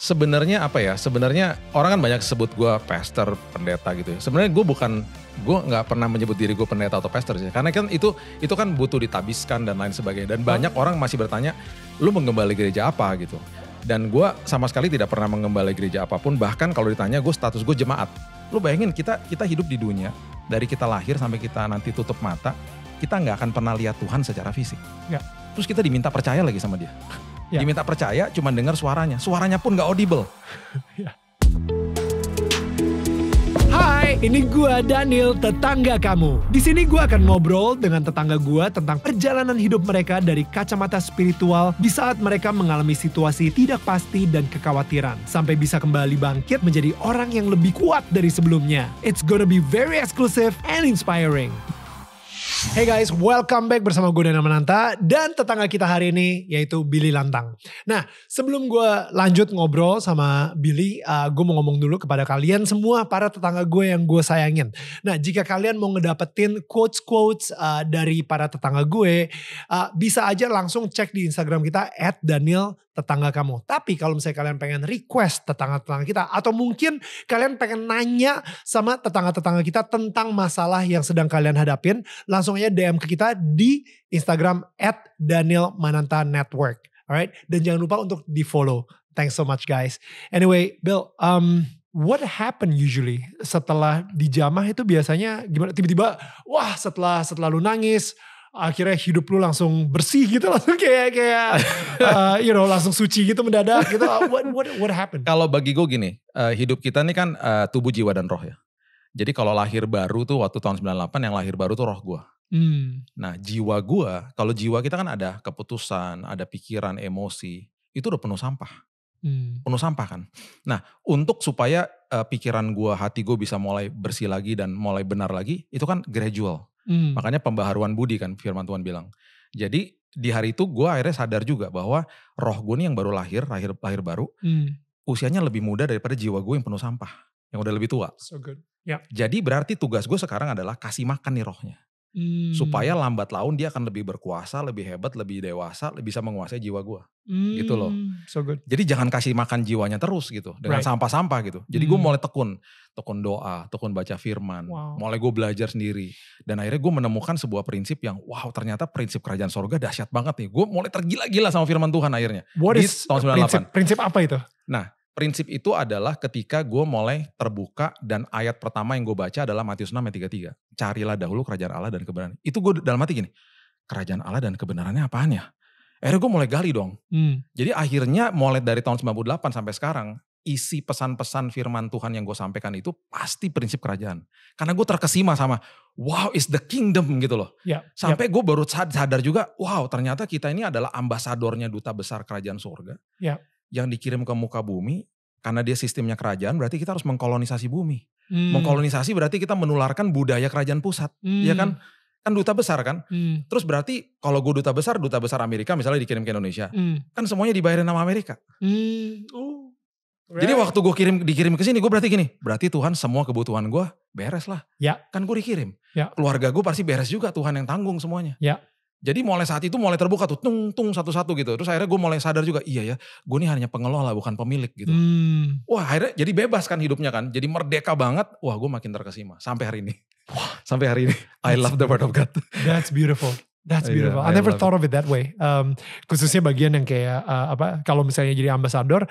Sebenarnya apa ya? Sebenarnya orang kan banyak sebut gue pastor, pendeta gitu ya. Sebenarnya gue nggak pernah menyebut diri gue pendeta atau pastor sih. Karena kan itu kan butuh ditabiskan dan lain sebagainya. Dan banyak orang masih bertanya, lu menggembala gereja apa gitu. Dan gue sama sekali tidak pernah menggembala gereja apapun. Bahkan kalau ditanya gue status gue jemaat. Lu bayangin kita hidup di dunia, dari kita lahir sampai kita nanti tutup mata, kita nggak akan pernah lihat Tuhan secara fisik. Ya. Terus kita diminta percaya lagi sama dia. Ya. Diminta percaya cuma dengar suaranya. Suaranya pun gak audible. Ya. Hai, ini gua Daniel, tetangga kamu. Di sini gua akan ngobrol dengan tetangga gua tentang perjalanan hidup mereka dari kacamata spiritual di saat mereka mengalami situasi tidak pasti dan kekhawatiran. Sampai bisa kembali bangkit menjadi orang yang lebih kuat dari sebelumnya. It's gonna be very exclusive and inspiring. Hey guys, welcome back bersama gue Daniel Mananta dan tetangga kita hari ini yaitu Billy Lantang. Nah, sebelum gue lanjut ngobrol sama Billy, gue mau ngomong dulu kepada kalian semua para tetangga gue yang gue sayangin. Nah, jika kalian mau ngedapetin quotes-quotes dari para tetangga gue, bisa aja langsung cek di Instagram kita @daniel_tetangga_kamu. Tapi kalau misalnya kalian pengen request tetangga-tetangga kita, atau mungkin kalian pengen nanya sama tetangga-tetangga kita tentang masalah yang sedang kalian hadapin, langsung aja DM ke kita di Instagram @danielmanantanetwork. Alright, dan jangan lupa untuk di follow. Thanks so much guys. Anyway, Bill, what happen usually setelah dijamah itu biasanya gimana? Tiba-tiba, wah setelah lu nangis, akhirnya hidup lu langsung bersih gitu, langsung kayak langsung suci gitu mendadak gitu. What happened? Kalau bagi gue gini, hidup kita ini kan tubuh, jiwa, dan roh ya. Jadi kalau lahir baru tuh waktu tahun 98 yang lahir baru tuh roh gue. Nah jiwa gue, kalau jiwa kita kan ada keputusan, ada pikiran, emosi, itu udah penuh sampah. Penuh sampah kan. Nah untuk supaya pikiran gue, hati gue bisa mulai bersih lagi dan mulai benar lagi, itu kan gradual. Makanya pembaharuan budi kan firman Tuhan bilang. Jadi di hari itu gue akhirnya sadar juga bahwa roh gue nih yang baru lahir baru, usianya lebih muda daripada jiwa gue yang penuh sampah, yang udah lebih tua. So good. Yeah. Jadi berarti tugas gue sekarang adalah kasih makan nih rohnya. Supaya lambat laun dia akan lebih berkuasa, lebih hebat, lebih dewasa, lebih bisa menguasai jiwa gue. Gitu loh. So good. Jadi jangan kasih makan jiwanya terus gitu. Dengan sampah-sampah gitu. Jadi gue mulai tekun doa, tekun baca firman. Wow. Mulai gue belajar sendiri. Dan akhirnya gue menemukan sebuah prinsip yang wow ternyata prinsip kerajaan sorga dahsyat banget nih. Gue mulai tergila-gila sama firman Tuhan akhirnya. What di is tahun 98. prinsip apa itu? Nah prinsip itu adalah ketika gue mulai terbuka dan ayat pertama yang gue baca adalah Matius 6 ayat 33. Carilah dahulu kerajaan Allah dan kebenaran. Itu gue dalam hati gini, kerajaan Allah dan kebenarannya apaan ya? Akhirnya gue mulai gali dong. Jadi akhirnya mulai dari tahun 98 sampai sekarang, isi pesan-pesan firman Tuhan yang gue sampaikan itu pasti prinsip kerajaan. Karena gue terkesima sama, wow is the kingdom gitu loh. Sampai gue baru sadar juga, wow ternyata kita ini adalah ambasadornya duta besar kerajaan surga. Yang dikirim ke muka bumi, karena dia sistemnya kerajaan, berarti kita harus mengkolonisasi bumi. Mengkolonisasi berarti kita menularkan budaya kerajaan pusat, ya kan? Kan duta besar kan? Terus berarti kalau gue duta besar Amerika misalnya dikirim ke Indonesia, kan semuanya dibayarin sama Amerika. Jadi waktu gue dikirim ke sini, gue berarti Tuhan semua kebutuhan gue beres lah. Kan gue dikirim. Keluarga gue pasti beres juga, Tuhan yang tanggung semuanya. Jadi mulai saat itu mulai terbuka tuh, tung satu-satu gitu. Terus akhirnya gue mulai sadar juga, iya ya, gue ini hanya pengelola bukan pemilik gitu. Wah akhirnya jadi bebas kan hidupnya kan. Jadi merdeka banget, wah gue makin terkesima sampai hari ini. Sampai hari ini, I love the word of God. That's beautiful. That's beautiful. I never thought of it that way. Khususnya bagian yang kayak kalau misalnya jadi ambasador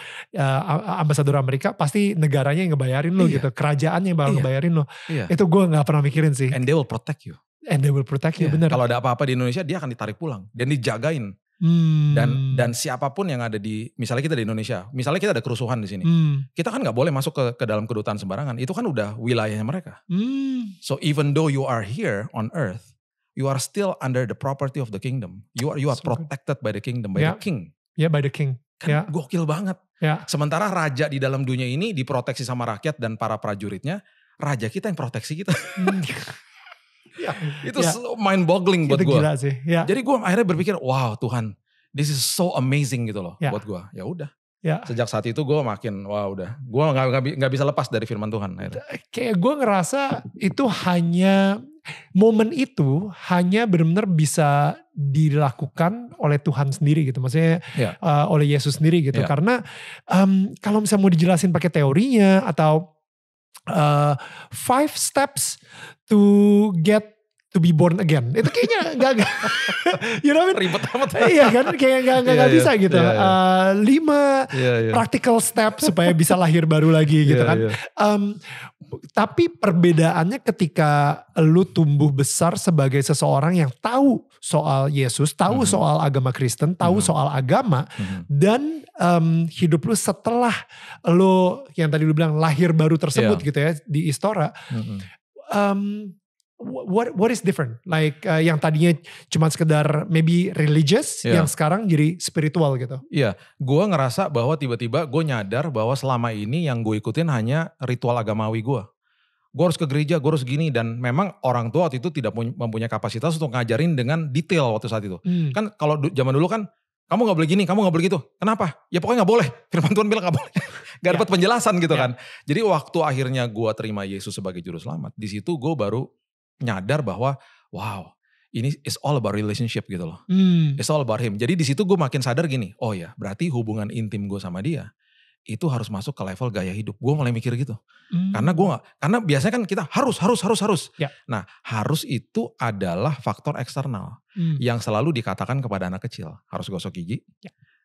Amerika pasti negaranya yang ngebayarin lo gitu, kerajaan yang bakal ngebayarin lo. Itu gue nggak pernah mikirin sih. And they will protect you. Bener. Kalau ada apa-apa di Indonesia dia akan ditarik pulang dan dijagain. Dan siapapun yang ada di, misalnya kita di Indonesia, misalnya kita ada kerusuhan di sini, kita kan nggak boleh masuk ke dalam kedutaan sembarangan. Itu kan udah wilayahnya mereka. So even though you are here on earth, you are still under the property of the kingdom. You are so protected by the kingdom, by the king. By the king. Kan gokil banget. Sementara raja di dalam dunia ini diproteksi sama rakyat dan para prajuritnya, raja kita yang proteksi kita. Itu mind boggling buat gue. Jadi gue akhirnya berpikir, wow Tuhan, this is so amazing gitu loh buat gue. Ya udah. Sejak saat itu gue makin, wah udah. Gue gak bisa lepas dari firman Tuhan. Kayak gue ngerasa itu hanya momen itu hanya benar-benar bisa dilakukan oleh Tuhan sendiri gitu. Maksudnya oleh Yesus sendiri gitu. Karena kalau misalnya mau dijelasin pakai teorinya atau 5 steps to get to be born again. Itu kayaknya gak you know what I mean? Ribet amat. Iya kan, kayak gak bisa gitu. 5 practical step supaya bisa lahir baru lagi gitu kan. Tapi perbedaannya ketika lu tumbuh besar sebagai seseorang yang tahu soal Yesus, tahu soal agama Kristen, tahu soal agama, dan hidup lu setelah lu yang tadi lu bilang lahir baru tersebut gitu ya di Istora. What is different? Like yang tadinya cuma sekedar maybe religious, yang sekarang jadi spiritual gitu. Iya, gue ngerasa bahwa tiba-tiba gue nyadar bahwa selama ini yang gue ikutin hanya ritual agamawi gue. Gue harus ke gereja, gue harus gini. Dan memang orang tua waktu itu tidak mempunyai kapasitas untuk ngajarin dengan detail waktu saat itu. Kan kalau zaman dulu kan, kamu gak boleh gini, kamu gak boleh gitu. Kenapa? Ya pokoknya gak boleh. Firman Tuhan bilang gak boleh. Gak dapat penjelasan gitu kan. Jadi waktu akhirnya gue terima Yesus sebagai juru selamat, di situ gue baru nyadar bahwa wow, ini is all about relationship gitu loh. It's all about him. Jadi di situ gue makin sadar gini, oh ya berarti hubungan intim gue sama dia itu harus masuk ke level gaya hidup. Gue mulai mikir gitu. Karena biasanya kan kita harus. Nah, harus itu adalah faktor eksternal yang selalu dikatakan kepada anak kecil. Harus gosok gigi,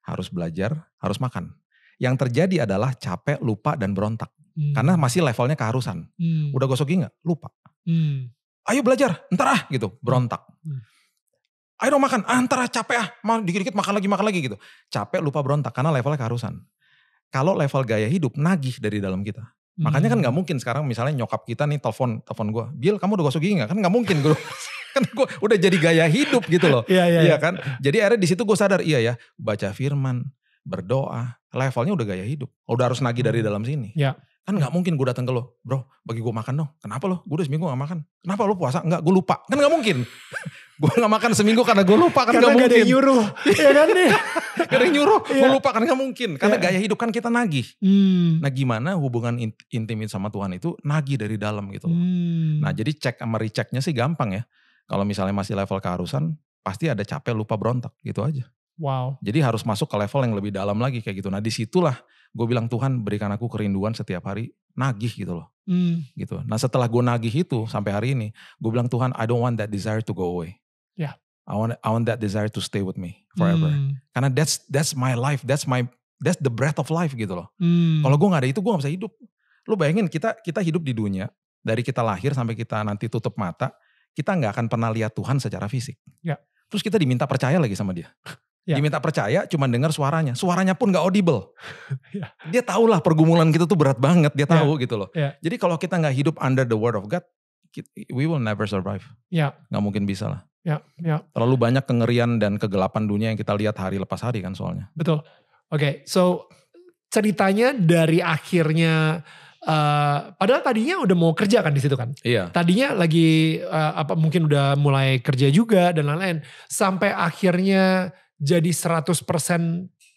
harus belajar, harus makan. Yang terjadi adalah capek, lupa, dan berontak. Karena masih levelnya keharusan. Udah gosok gigi gak? Lupa. Ayo belajar, entar gitu, berontak. Ayo dong makan, entar capek dikit-dikit makan lagi gitu. Capek, lupa, berontak, karena levelnya keharusan. Kalau level gaya hidup, nagih dari dalam kita. Makanya kan gak mungkin sekarang misalnya nyokap kita nih telepon gue, Bil kamu udah gosok gigi gak? Kan gak mungkin gue. Kan gue udah jadi gaya hidup gitu loh. Iya kan. Jadi akhirnya di situ gue sadar, iya ya, baca firman, berdoa, levelnya udah gaya hidup. Udah harus nagih dari dalam sini. Kan gak mungkin gue datang ke lo, bro bagi gue makan dong. Kenapa lo? Gue udah seminggu gak makan. Kenapa lo puasa? Enggak, gue lupa. Kan gak mungkin. Gue gak makan seminggu karena gue lupa. Kan gak mungkin. Karena gak ada yang nyuruh. Iya kan nih. Gak ada yang nyuruh. Gue lupa kan gak mungkin. Karena gaya hidup kan kita nagih. Nah gimana hubungan intim sama Tuhan itu nagih dari dalam gitu loh. Nah jadi cek sama rechecknya sih gampang ya. Kalau misalnya masih level keharusan, pasti ada capek, lupa, berontak gitu aja. Wow. Jadi harus masuk ke level yang lebih dalam lagi kayak gitu. Nah disitulah gue bilang Tuhan berikan aku kerinduan setiap hari, nagih gitu loh. Gitu. Nah setelah gue nagih itu sampai hari ini, gue bilang Tuhan I don't want that desire to go away. I want that desire to stay with me forever. Karena that's my life, that's the breath of life gitu loh. Kalau gue gak ada itu gue gak bisa hidup. Lu bayangin kita hidup di dunia, dari kita lahir sampai kita nanti tutup mata, kita gak akan pernah lihat Tuhan secara fisik. Terus kita diminta percaya lagi sama dia. Diminta percaya cuma dengar suaranya. Suaranya pun gak audible. Dia tahu lah pergumulan kita tuh berat banget. Dia tahu gitu loh. Jadi kalau kita gak hidup under the word of God, we will never survive. Gak mungkin bisa lah. Terlalu banyak kengerian dan kegelapan dunia yang kita lihat hari lepas hari kan soalnya. Betul. Oke, so ceritanya dari akhirnya padahal tadinya udah mau kerja kan di situ kan. Tadinya lagi mungkin udah mulai kerja juga dan lain-lain. Sampai akhirnya jadi 100%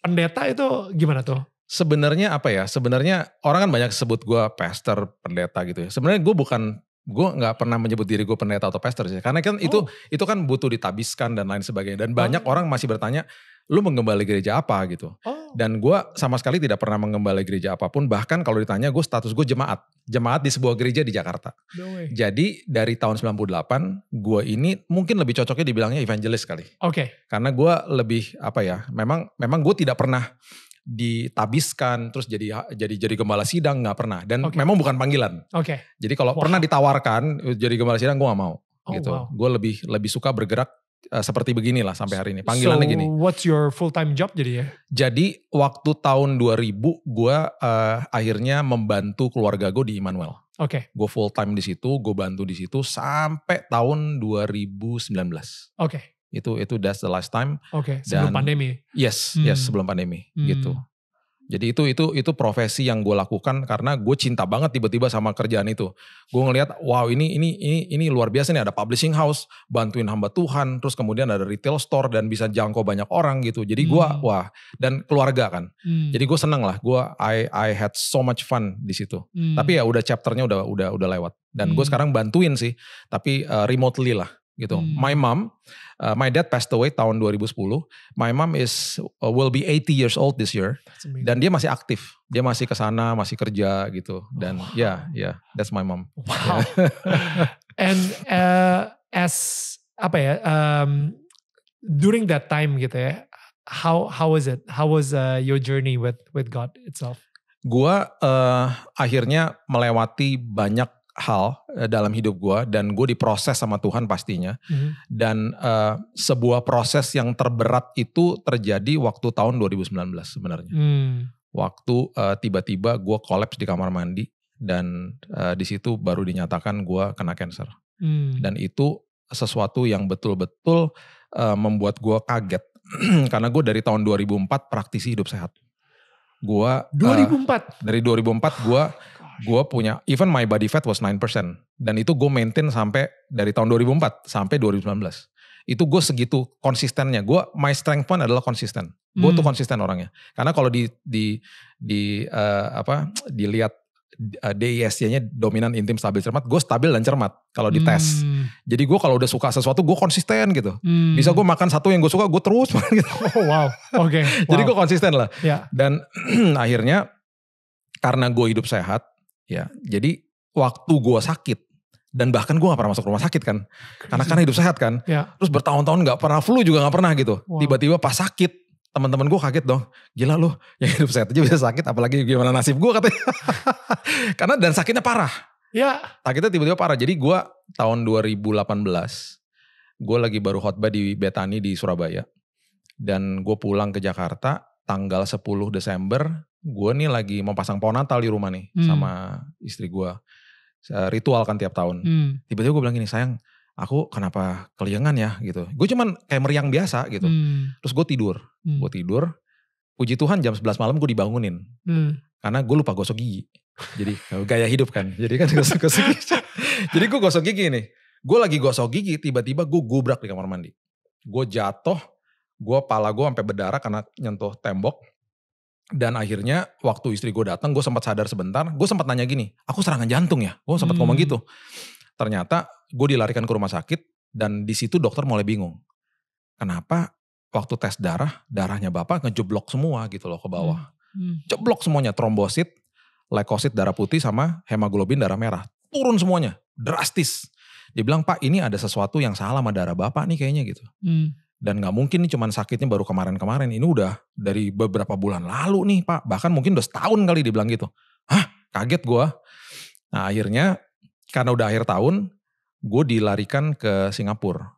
pendeta itu gimana tuh? Sebenarnya apa ya? Sebenarnya orang kan banyak sebut gue pastor, pendeta gitu ya. Sebenarnya gue nggak pernah menyebut diri gue pendeta atau pastor sih. Karena kan itu kan butuh ditabiskan dan lain sebagainya. Dan banyak orang masih bertanya, lu menggembala gereja apa gitu. Dan gue sama sekali tidak pernah menggembala gereja apapun. Bahkan kalau ditanya gue status gue jemaat. Jemaat di sebuah gereja di Jakarta. Jadi dari tahun 98 gue ini mungkin lebih cocoknya dibilangnya evangelis kali. Karena gue lebih memang gue tidak pernah ditabiskan terus jadi gembala sidang, nggak pernah. Dan memang bukan panggilan. Jadi kalau pernah ditawarkan jadi gembala sidang gue nggak mau gitu. Gue lebih suka bergerak seperti beginilah sampai hari ini. Panggilannya gini. What's your full time job jadi ya? Jadi waktu tahun 2000 gue akhirnya membantu keluarga gue di Immanuel. Gue full time di situ, gue bantu di situ sampai tahun 2019. Itu that's the last time. Sebelum pandemi. Yes, sebelum pandemi gitu. Jadi itu profesi yang gue lakukan karena gue cinta banget tiba-tiba sama kerjaan itu. Gue ngelihat, wow ini luar biasa nih, ada publishing house, bantuin hamba Tuhan, terus kemudian ada retail store dan bisa jangkau banyak orang gitu. Jadi gue dan keluarga kan. Jadi gue seneng lah, I had so much fun di situ. Tapi ya udah chapternya udah lewat. Dan gue sekarang bantuin sih, tapi remotely lah gitu. My dad passed away tahun 2010. My mom will be 80 years old this year. Dan dia masih aktif. Dia masih kesana, masih kerja gitu. Dan that's my mom. Wow. And during that time gitu ya, how was it? How was your journey with God itself? Gua akhirnya melewati banyak hal dalam hidup gue dan gue diproses sama Tuhan pastinya. Dan sebuah proses yang terberat itu terjadi waktu tahun 2019 sebenarnya. Waktu tiba-tiba gue kolaps di kamar mandi dan di situ baru dinyatakan gue kena cancer. Dan itu sesuatu yang betul-betul membuat gue kaget. Karena gue dari tahun 2004 praktisi hidup sehat. Gue 2004? Dari 2004 gue punya, even my body fat was 9%. Dan itu gue maintain sampai dari tahun 2004 sampai 2019. Itu gue segitu konsistennya. My strength point adalah konsisten. Gue tuh konsisten orangnya. Karena kalau dilihat DISC-nya dominan, intim, stabil, cermat. Gue stabil dan cermat kalau dites. Jadi gue kalau udah suka sesuatu gue konsisten gitu. Bisa gue makan satu yang gue suka gue terus makan gitu. Oh, wow, oke. Jadi gue konsisten lah. Yeah. Dan akhirnya karena gue hidup sehat, ya, jadi waktu gue sakit dan bahkan gue gak pernah masuk rumah sakit kan, karena hidup sehat kan, terus bertahun-tahun gak pernah flu juga gak pernah gitu, tiba-tiba pas sakit teman-teman gue kaget dong, gila loh yang hidup sehat aja bisa sakit, apalagi gimana nasib gue katanya, karena dan sakitnya parah, sakitnya tiba-tiba parah. Jadi gue tahun 2018 gue lagi baru khotbah di Bethany di Surabaya dan gue pulang ke Jakarta tanggal 10 Desember. Gue nih lagi mau pasang pohon Natal di rumah nih sama istri gue. Ritual kan tiap tahun. Tiba-tiba gue bilang gini, sayang aku kenapa keliengan ya gitu. Gue cuman kayak meriang biasa gitu. Terus gue tidur. Puji Tuhan jam 11 malam gue dibangunin. Karena gue lupa gosok gigi. Jadi gaya hidup kan. Jadi kan gosok gigi. Jadi gue gosok gigi nih. Gue lagi gosok gigi tiba-tiba gue gubrak di kamar mandi. Gue jatuh. Pala gue sampai berdarah karena nyentuh tembok. Dan akhirnya waktu istri gue datang, gue sempat sadar sebentar. Gue sempat nanya gini, aku serangan jantung ya? Gue sempat ngomong gitu. Ternyata gue dilarikan ke rumah sakit dan di situ dokter mulai bingung. Kenapa waktu tes darahnya bapak ngejeblok semua gitu loh ke bawah. Jeblok semuanya, trombosit, leukosit darah putih sama hemoglobin darah merah. Turun semuanya, drastis. Dia bilang, Pak ini ada sesuatu yang salah sama darah bapak nih kayaknya gitu. Dan gak mungkin nih cuman sakitnya baru kemarin-kemarin. Ini udah dari beberapa bulan lalu nih Pak. Bahkan mungkin udah setahun kali dia bilang gitu. Hah? Kaget gue. Nah akhirnya karena udah akhir tahun. Gue dilarikan ke Singapura.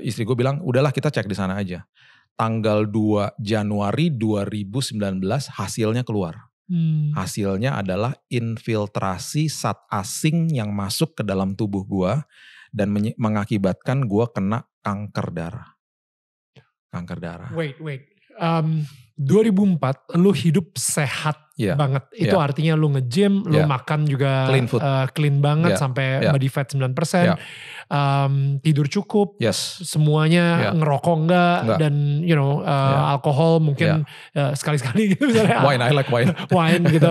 Istri gue bilang udahlah kita cek di sana aja. Tanggal 2 Januari 2019 hasilnya keluar. Hasilnya adalah infiltrasi zat asing yang masuk ke dalam tubuh gue. Dan mengakibatkan gue kena kanker darah. Wait. 2004 lu hidup sehat banget. Itu artinya lu nge-gym, lu makan juga clean food. Clean banget sampai body fat 9%. Tidur cukup. Semuanya ngerokok enggak. Dan alkohol mungkin sekali-sekali gitu misalnya. Wine, I like wine. Wine gitu.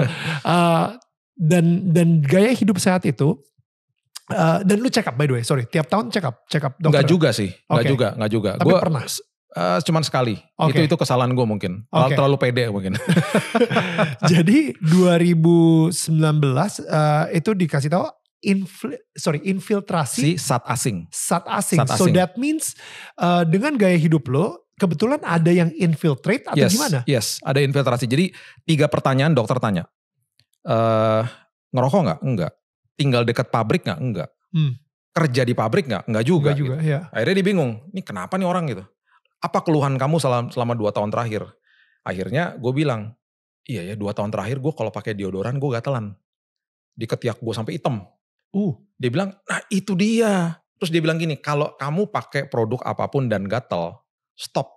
Dan gaya hidup sehat itu. Dan lu check up by the way, sorry. Tiap tahun check up dokter. Enggak juga sih. Enggak juga. Tapi gua pernah. Cuman sekali. Itu kesalahan gue mungkin. Terlalu pede mungkin. Jadi 2019 itu dikasih tahu infiltrasi zat asing. So that means dengan gaya hidup lo kebetulan ada yang infiltrate atau gimana? Yes, ada infiltrasi. Jadi 3 pertanyaan dokter tanya. Ngerokok gak? Enggak. Tinggal dekat pabrik gak? Enggak. Kerja di pabrik gak? Enggak juga. Gitu. Akhirnya dia bingung. Ini kenapa nih orang gitu? Apa keluhan kamu selama 2 tahun terakhir? Akhirnya gue bilang, iya ya 2 tahun terakhir gue kalau pakai deodoran gue gatelan. Di ketiak gue sampai hitam. Dia bilang, nah itu dia. Terus dia bilang gini, kalau kamu pakai produk apapun dan gatel, stop.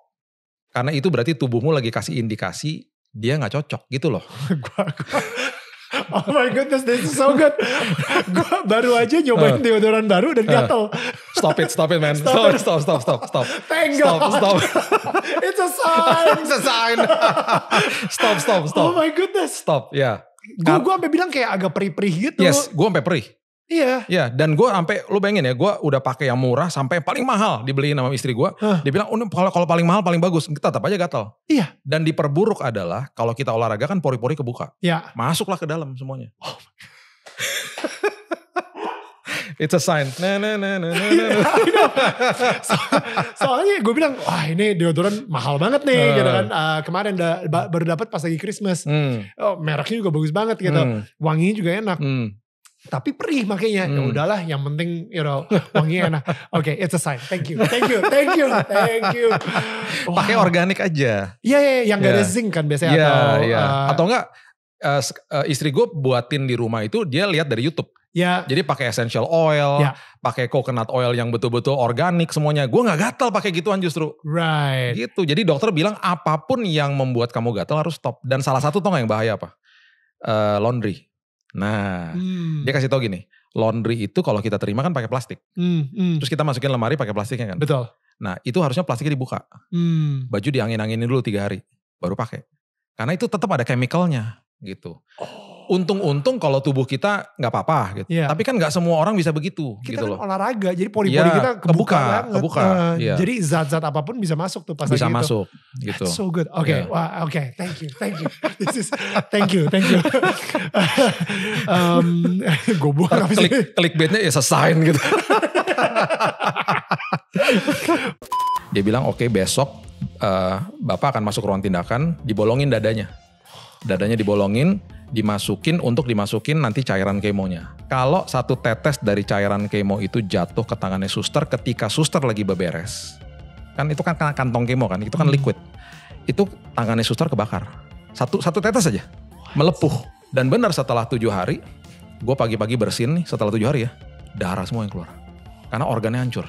Karena itu berarti tubuhmu lagi kasih indikasi dia gak cocok gitu loh. Oh my goodness, this is so good. Gue baru aja nyobain deodoran baru dan gatel. Stop it man. Stop. Thank God. Stop. It's a sign. It's a sign. Stop. Oh my goodness. Stop, ya. Gue sampai bilang kayak agak perih-perih gitu. Yes, gue sampai perih. Iya. Ya, dan gue sampai, lu bayangin ya, gue udah pakai yang murah sampai yang paling mahal dibeliin sama istri gue. Dia bilang, kalau paling mahal paling bagus, tetap aja gatal. Iya. Dan diperburuk adalah kalau kita olahraga kan pori-pori kebuka. Iya. Masuklah ke dalam semuanya. Oh my God. It's a sign. Soalnya gue bilang, wah ini deodoran mahal banget nih, gitu kan. Kemarin baru dapat pas lagi Christmas. Oh, mereknya juga bagus banget gitu. Wanginya juga enak. Tapi perih makanya. Ya udahlah, yang penting wanginya enak. Oke, it's a sign. Thank you. Wow. Pakai organik aja. Iya, yang gak ada zinc kan biasanya. Atau enggak, istri gue buatin di rumah itu dia lihat dari YouTube. Ya. Jadi pakai essential oil, pakai coconut oil yang betul-betul organik semuanya. Gue nggak gatal pakai gituan justru. Right. Gitu. Jadi dokter bilang apapun yang membuat kamu gatal harus stop. Dan salah satu tau gak yang bahaya apa? Laundry. Nah, dia kasih tau gini. Laundry itu kalau kita terima kan pakai plastik. Terus kita masukin lemari pakai plastiknya kan. Betul. Nah, itu harusnya plastiknya dibuka. Baju diangin-anginin dulu 3 hari. Baru pakai. Karena itu tetap ada chemicalnya gitu. Untung-untung kalau tubuh kita gak apa-apa gitu. Tapi kan gak semua orang bisa begitu. Kita gitu kan loh. olahraga, jadi pori-pori kita kebuka banget. Jadi zat-zat apapun bisa masuk tuh pas bisa lagi masuk gitu. That's so good. Oke, wah, oke, thank you. This is, thank you. Gue buang apa sih? Clickbaitnya ya sign gitu. Dia bilang oke, besok Bapak akan masuk ruang tindakan, dibolongin dadanya. Dadanya dibolongin, dimasukin nanti cairan kemonya. Kalau 1 tetes dari cairan kemo itu jatuh ke tangannya suster ketika suster lagi beberes. Kan itu kan kantong kemo kan, itu kan liquid. Itu tangannya suster kebakar. Satu tetes aja, melepuh. Dan benar setelah 7 hari, gue pagi-pagi bersin nih setelah 7 hari ya, darah semua yang keluar. Karena organnya hancur.